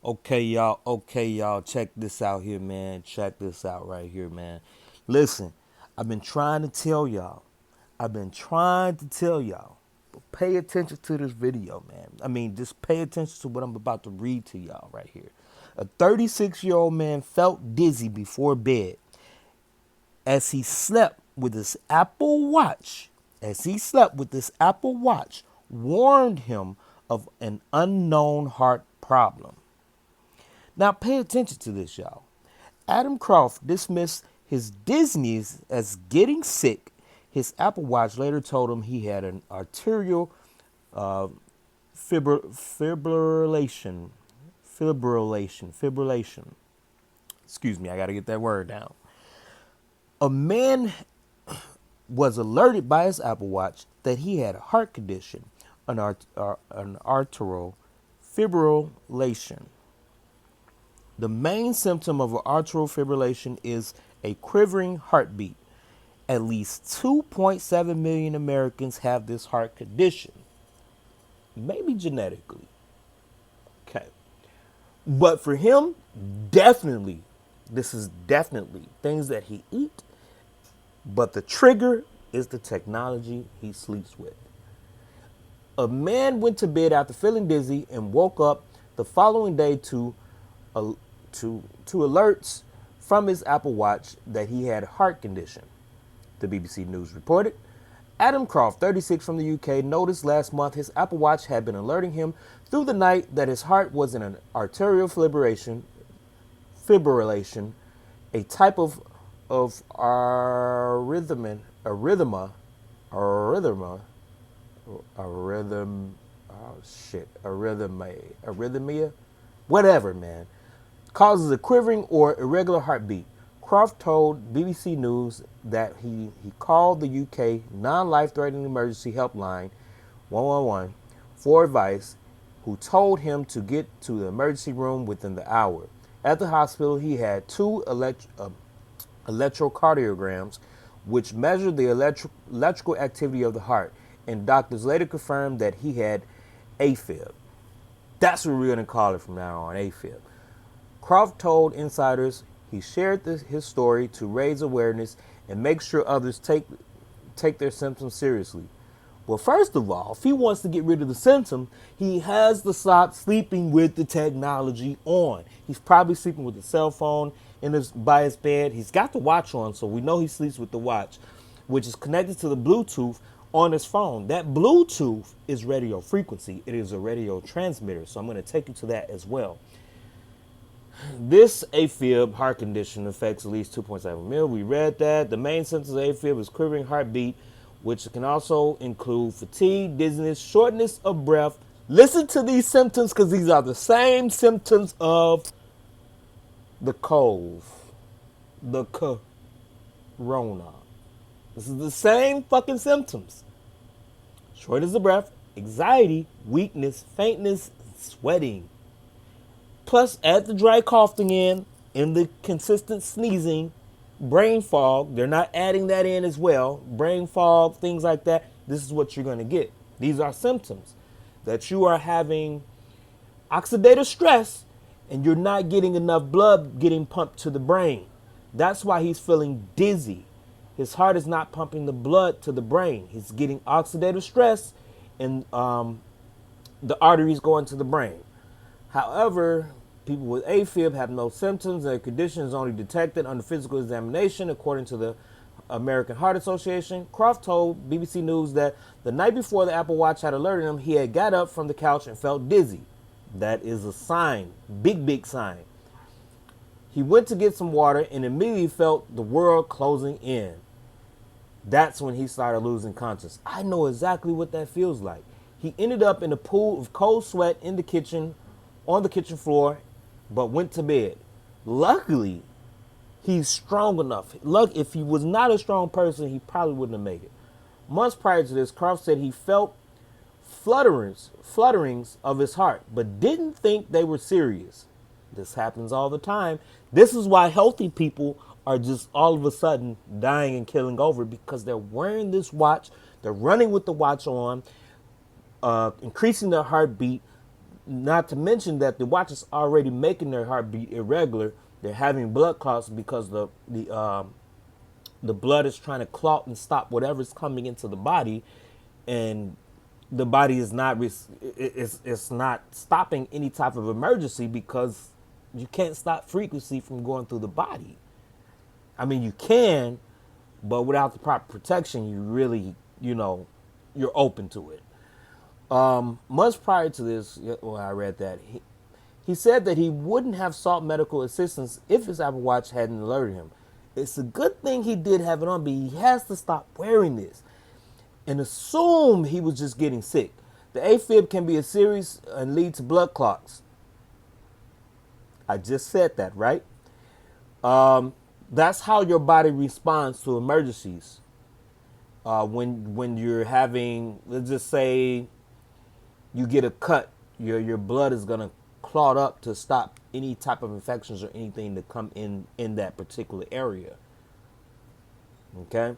Okay, y'all. Okay, y'all. Check this out here, man. Check this out right here, man. Listen, I've been trying to tell y'all. I've been trying to tell y'all. But pay attention to this video, man. I mean, just pay attention to what I'm about to read to y'all right here. A 36-year-old man felt dizzy before bed as he slept with his Apple Watch. As he slept with this Apple Watch, warned him of an unknown heart problem. Now, pay attention to this, y'all. Adam Croft dismissed his dizziness as getting sick. His Apple Watch later told him he had an arterial uh, fibrillation. Fibrillation. Excuse me, I got to get that word down. A man was alerted by his Apple Watch that he had a heart condition, an arterial fibrillation. The main symptom of arterial fibrillation is a quivering heartbeat. At least 2.7 million Americans have this heart condition, maybe genetically. Okay. But for him, definitely, this is definitely things that he eat, but the trigger is the technology he sleeps with. A man went to bed after feeling dizzy and woke up the following day uh, to alerts from his Apple Watch that he had a heart condition. The BBC News reported. Adam Croft, 36 from the UK, noticed last month his Apple Watch had been alerting him through the night that his heart was in an arterial fibrillation, a type of arrhythmia, arrhythm, oh shit, arrhythmia, whatever, man, causes a quivering or irregular heartbeat. Croft told BBC News that he called the UK non-life-threatening emergency helpline 111 for advice, who told him to get to the emergency room within the hour. At the hospital, he had two electrocardiograms, which measured the electrical activity of the heart, and doctors later confirmed that he had AFib. That's what we're going to call it from now on, AFib. Croft told insiders he shared his story to raise awareness and make sure others take their symptoms seriously. Well, first of all, if he wants to get rid of the symptom, he has to stop sleeping with the technology on. He's probably sleeping with the cell phone by his bed. He's got the watch on, so we know he sleeps with the watch, which is connected to the Bluetooth on his phone. That Bluetooth is radio frequency. It is a radio transmitter, so I'm going to take you to that as well. This AFib heart condition affects at least 2.7 million. We read that. The main symptoms of AFib is quivering heartbeat, which can also include fatigue, dizziness, shortness of breath. Listen to these symptoms because these are the same symptoms of the cold, the corona. This is the same fucking symptoms. Shortness of breath, anxiety, weakness, faintness, sweating. Plus, add the dry coughing in the consistent sneezing, brain fog. They're not adding that in as well. Brain fog, things like that. This is what you're going to get. These are symptoms that you are having oxidative stress and you're not getting enough blood getting pumped to the brain. That's why he's feeling dizzy. His heart is not pumping the blood to the brain. He's getting oxidative stress and the arteries going to the brain. However, people with AFib have no symptoms and the condition is only detected under physical examination, according to the American Heart Association. Croft told BBC News that the night before the Apple Watch had alerted him, he had got up from the couch and felt dizzy. That is a sign, big sign. He went to get some water and immediately felt the world closing in. That's when he started losing consciousness. I know exactly what that feels like. He ended up in a pool of cold sweat in the kitchen, on the kitchen floor, but went to bed. Luckily, he's strong enough. Look, if he was not a strong person, he probably wouldn't have made it. Months prior to this, Croft said he felt flutterings of his heart, but didn't think they were serious. This happens all the time. This is why healthy people are just all of a sudden dying and killing over, because they're wearing this watch, they're running with the watch on, increasing their heartbeat, Not to mention that the watch is already making their heartbeat irregular. They're having blood clots because the blood is trying to clot and stop whatever's coming into the body, and the body is not it's not stopping any type of emergency because you can't stop frequency from going through the body. I mean, you can, but without the proper protection, you really, you're open to it. Months prior to this, when I read that, he said that he wouldn't have sought medical assistance if his Apple Watch hadn't alerted him. It's a good thing he did have it on, but he has to stop wearing this and assume he was just getting sick. The AFib can be a serious and lead to blood clots. I just said that, right? That's how your body responds to emergencies. When you're having, let's just say, you get a cut, your blood is gonna clot up to stop any type of infections or anything to come in that particular area. Okay.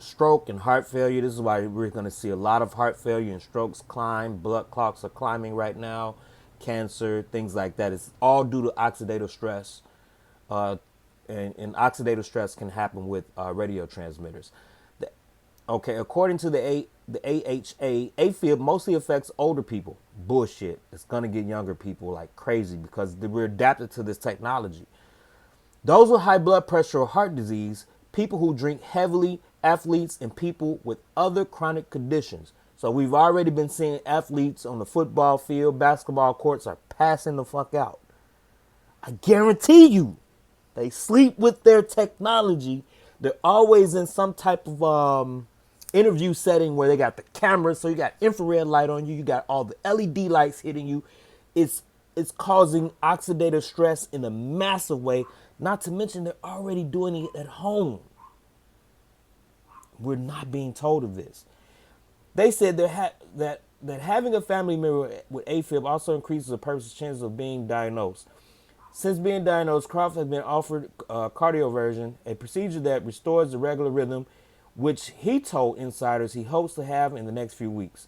Stroke and heart failure. This is why we're going to see a lot of heart failure and strokes climb. Blood clots are climbing right now. Cancer, things like that. It's all due to oxidative stress. And oxidative stress can happen with radio transmitters. According to the AHA, AFib mostly affects older people. Bullshit. It's going to get younger people like crazy because we're adapted to this technology. Those with high blood pressure or heart disease, people who drink heavily, athletes, and people with other chronic conditions. So we've already been seeing athletes on the football field, basketball courts are passing the fuck out. I guarantee you, they sleep with their technology. They're always in some type of interview setting where they got the camera, so you got infrared light on you, you got all the LED lights hitting you. It's causing oxidative stress in a massive way. Not to mention they're already doing it at home. We're not being told of this. They said that having a family member with AFib also increases a person's chances of being diagnosed. Since being diagnosed, Croft has been offered cardioversion, a procedure that restores the regular rhythm, which he told insiders he hopes to have in the next few weeks.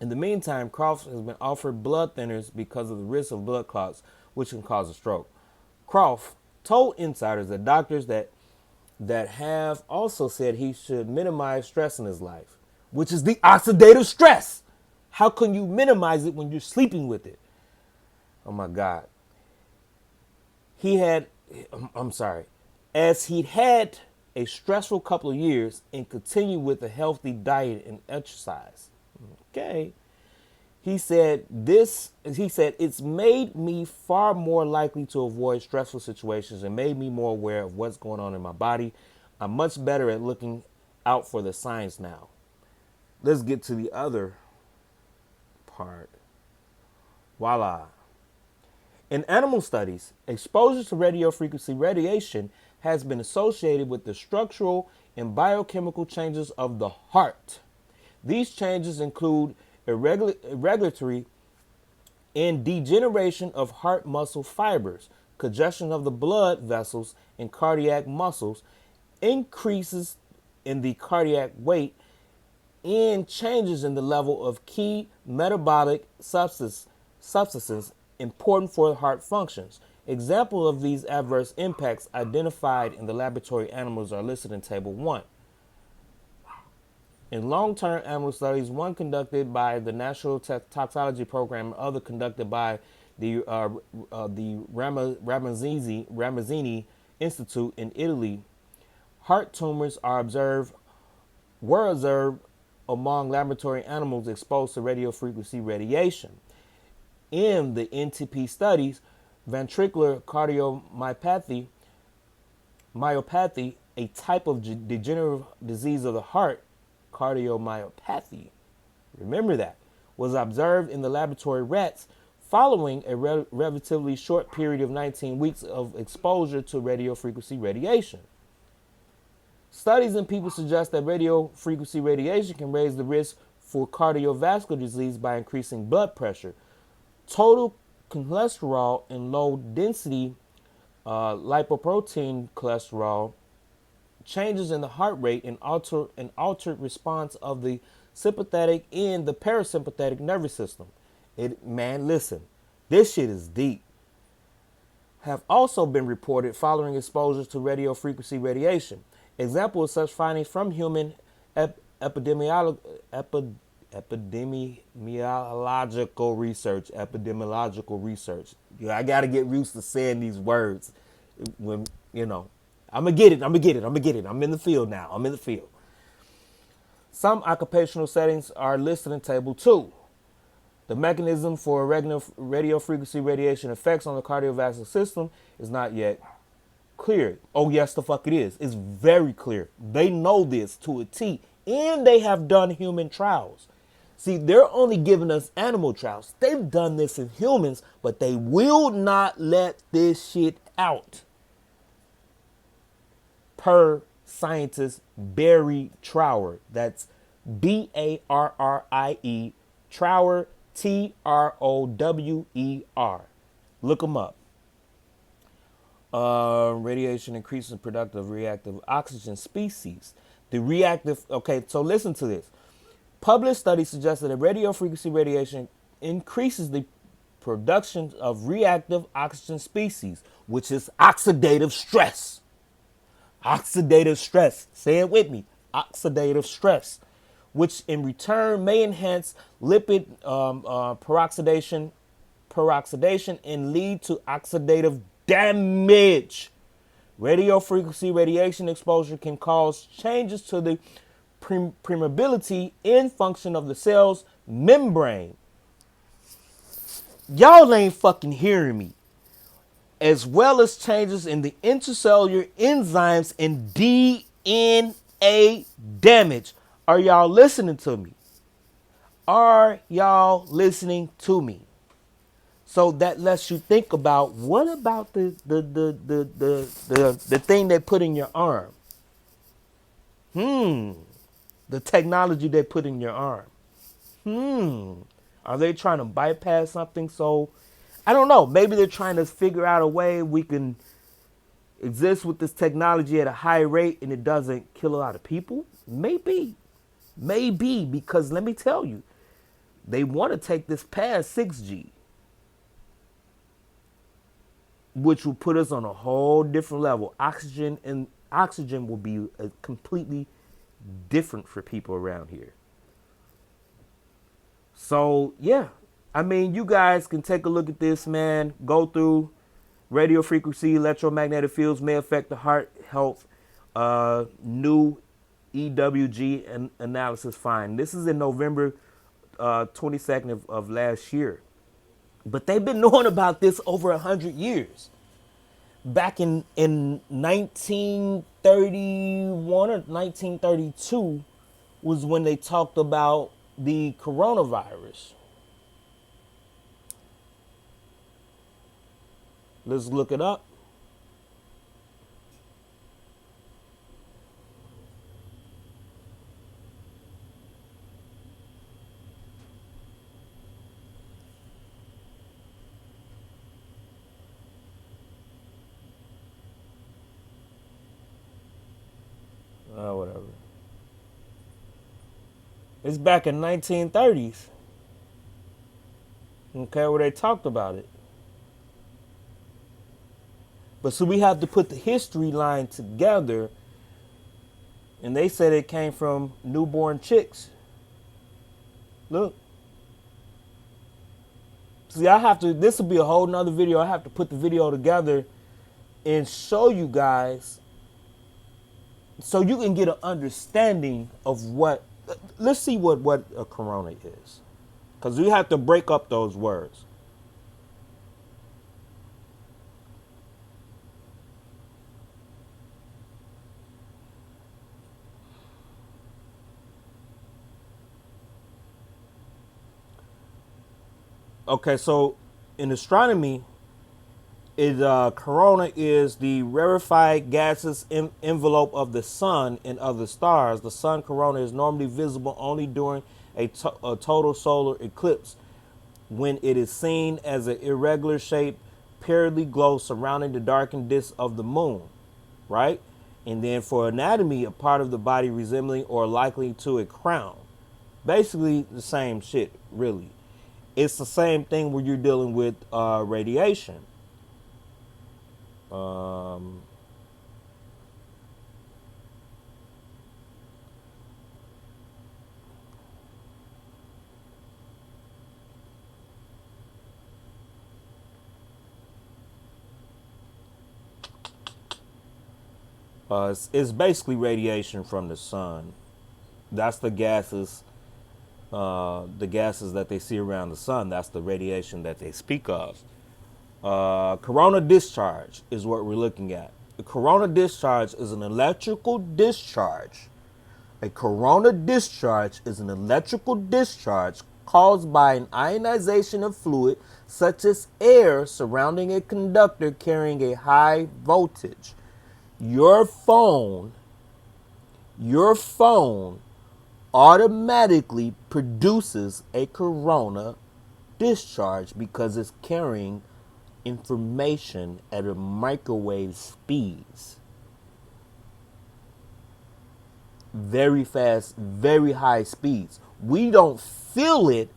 In the meantime, Croft has been offered blood thinners because of the risk of blood clots, which can cause a stroke. Croft told insiders that doctors that have also said he should minimize stress in his life, which is the oxidative stress. How can you minimize it when you're sleeping with it? Oh my God. As he'd had a stressful couple of years and continued with a healthy diet and exercise. Okay. He said, it's made me far more likely to avoid stressful situations and made me more aware of what's going on in my body. I'm much better at looking out for the signs now. Let's get to the other part. Voila. In animal studies, exposure to radio frequency radiation has been associated with the structural and biochemical changes of the heart. These changes include irregularity and degeneration of heart muscle fibers, congestion of the blood vessels and cardiac muscles, increases in the cardiac weight, and changes in the level of key metabolic substances important for heart functions. Examples of these adverse impacts identified in the laboratory animals are listed in Table 1. In long-term animal studies, one conducted by the National Toxicology Program and other conducted by the Ramazzini Institute in Italy, heart tumors were observed among laboratory animals exposed to radiofrequency radiation. In the NTP studies, ventricular cardiomyopathy, a type of degenerative disease of the heart, cardiomyopathy, remember that, was observed in the laboratory rats following a relatively short period of 19 weeks of exposure to radiofrequency radiation. Studies in people suggest that radiofrequency radiation can raise the risk for cardiovascular disease by increasing blood pressure, total cholesterol, and low-density lipoprotein cholesterol, changes in the heart rate, and altered response of the sympathetic, and the parasympathetic nervous system. Man, listen, this shit is deep. Have also been reported following exposure to radio frequency radiation. Example of such findings from human epidemiological research. Epidemiological research. I got to get used to saying these words. When I'm gonna get it. I'm in the field now. I'm in the field. Some occupational settings are listed in Table 2. The mechanism for radio frequency radiation effects on the cardiovascular system is not yet clear. Oh, yes, the fuck it is. It's very clear. They know this to a T, and they have done human trials. See, they're only giving us animal trials. They've done this in humans, but they will not let this shit out. Per scientist Barry Trower. That's Barrie Trower, Trower. Look them up. Radiation increases productive reactive oxygen species. So listen to this. Published studies suggest that radio frequency radiation increases the production of reactive oxygen species, which is oxidative stress. Oxidative stress. Say it with me. Oxidative stress, which in return may enhance lipid peroxidation and lead to oxidative damage. Radio frequency radiation exposure can cause changes to the permeability and function of the cell's membrane. Y'all ain't fucking hearing me. As well as changes in the intracellular enzymes and DNA damage. Are y'all listening to me? Are y'all listening to me? So that lets you think about, what about the thing they put in your arm? The technology they put in your arm. Are they trying to bypass something? So I don't know. Maybe they're trying to figure out a way we can exist with this technology at a high rate and it doesn't kill a lot of people. Maybe, because let me tell you, they want to take this past 6G, which will put us on a whole different level. Oxygen will be completely different for people around here. So yeah, I mean, you guys can take a look at this, man. Go through radio frequency, electromagnetic fields may affect the heart health. New EWG analysis find. This is in November 22nd of last year. But they've been knowing about this over 100 years. Back in 1931 or 1932 was when they talked about the coronavirus. Let's look it up. Whatever. It's back in 1930s. Okay, where they talked about it. But so we have to put the history line together. And they said it came from newborn chicks. Look. See, this will be a whole nother video. I have to put the video together and show you guys so you can get an understanding of let's see what a corona is. Because we have to break up those words. Okay, so in astronomy, corona is the rarefied gaseous envelope of the sun and other stars. The sun corona is normally visible only during a total solar eclipse, when it is seen as an irregular shaped periodically glow surrounding the darkened disk of the moon, right? And then for anatomy, a part of the body resembling or likely to a crown. Basically the same shit, really. It's the same thing where you're dealing with radiation. Um, it's basically radiation from the sun. That's the gases that they see around the sun. That's the radiation that they speak of. Corona discharge is what we're looking at. The corona discharge is an electrical discharge. A corona discharge is an electrical discharge caused by an ionization of fluid, such as air, surrounding a conductor carrying a high voltage. Your phone, your phone automatically produces a corona discharge because it's carrying information at a microwave speeds. Very fast, very high speeds. We don't feel it.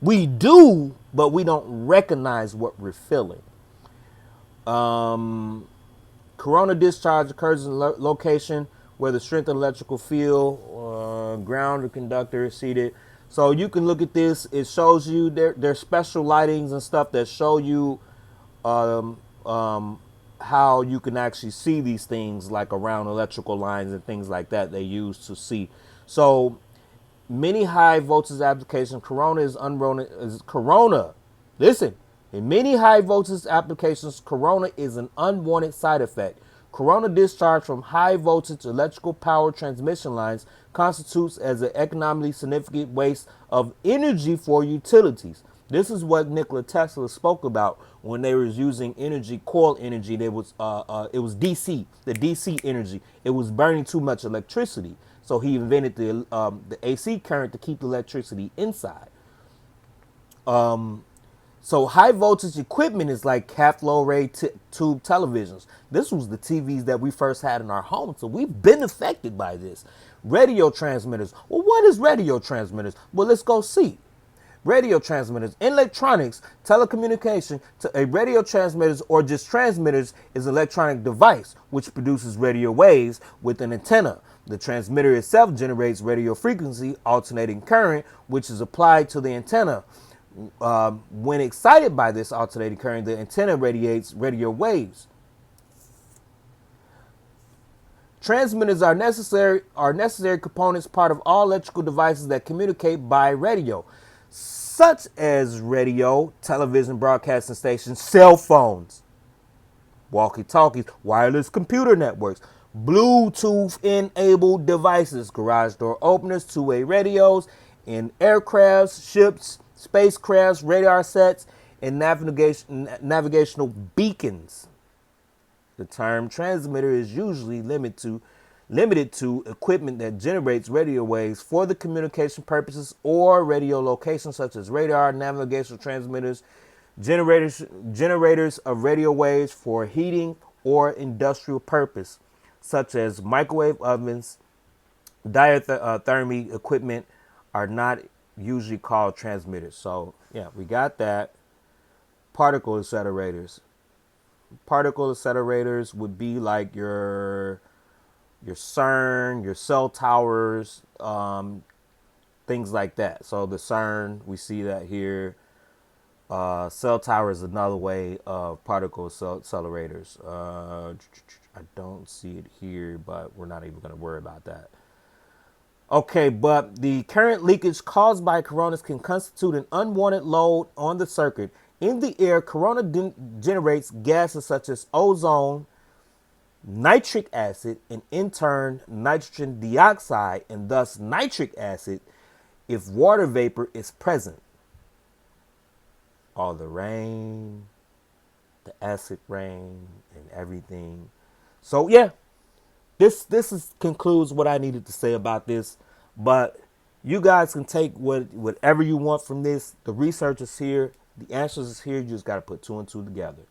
We do, but we don't recognize what we're feeling. Um, Corona discharge occurs in a location where the strength of electrical field, ground or conductor is seated. So you can look at this. It shows you there's special lightings and stuff that show you um, um, how you can actually see these things, like around electrical lines and things like that they use to see. So many high voltage applications, corona is unwanted. Is corona. Listen, in many high voltage applications, corona is an unwanted side effect. Corona discharge from high voltage electrical power transmission lines constitutes as an economically significant waste of energy for utilities. This is what Nikola Tesla spoke about when they was using energy, coil energy. It was DC, the DC energy. It was burning too much electricity, so he invented the AC current to keep the electricity inside. So high voltage equipment is like cathode ray tube televisions. This was the TVs that we first had in our home, so we've been affected by this. Radio transmitters. Well, what is radio transmitters? Well, let's go see. Radio transmitters, in electronics, telecommunication, to a radio transmitters or just transmitters is an electronic device which produces radio waves with an antenna. The transmitter itself generates radio frequency alternating current, which is applied to the antenna. When excited by this alternating current, the antenna radiates radio waves. Transmitters are necessary components, part of all electrical devices that communicate by radio, such as radio, television broadcasting stations, cell phones, walkie-talkies, wireless computer networks, Bluetooth-enabled devices, garage door openers, two-way radios, in aircrafts, ships, spacecrafts, radar sets, and navigational beacons. The term transmitter is usually limited to equipment that generates radio waves for the communication purposes or radio locations, such as radar, navigational transmitters, generators of radio waves for heating or industrial purpose, such as microwave ovens. Diathermy equipment are not usually called transmitters. So yeah, we got that. Particle accelerators. Particle accelerators would be like your CERN, your cell towers, things like that. So the CERN, we see that here. Cell tower is another way of particle accelerators. I don't see it here, but we're not even going to worry about that. Okay, but the current leakage caused by coronas can constitute an unwanted load on the circuit. In the air, corona generates gases such as ozone, nitric acid, and in turn nitrogen dioxide, and thus nitric acid if water vapor is present. All the rain, the acid rain, and everything. So yeah, this concludes what I needed to say about this. But you guys can take whatever you want from this. The research is here. The answers is here. You just got to put two and two together.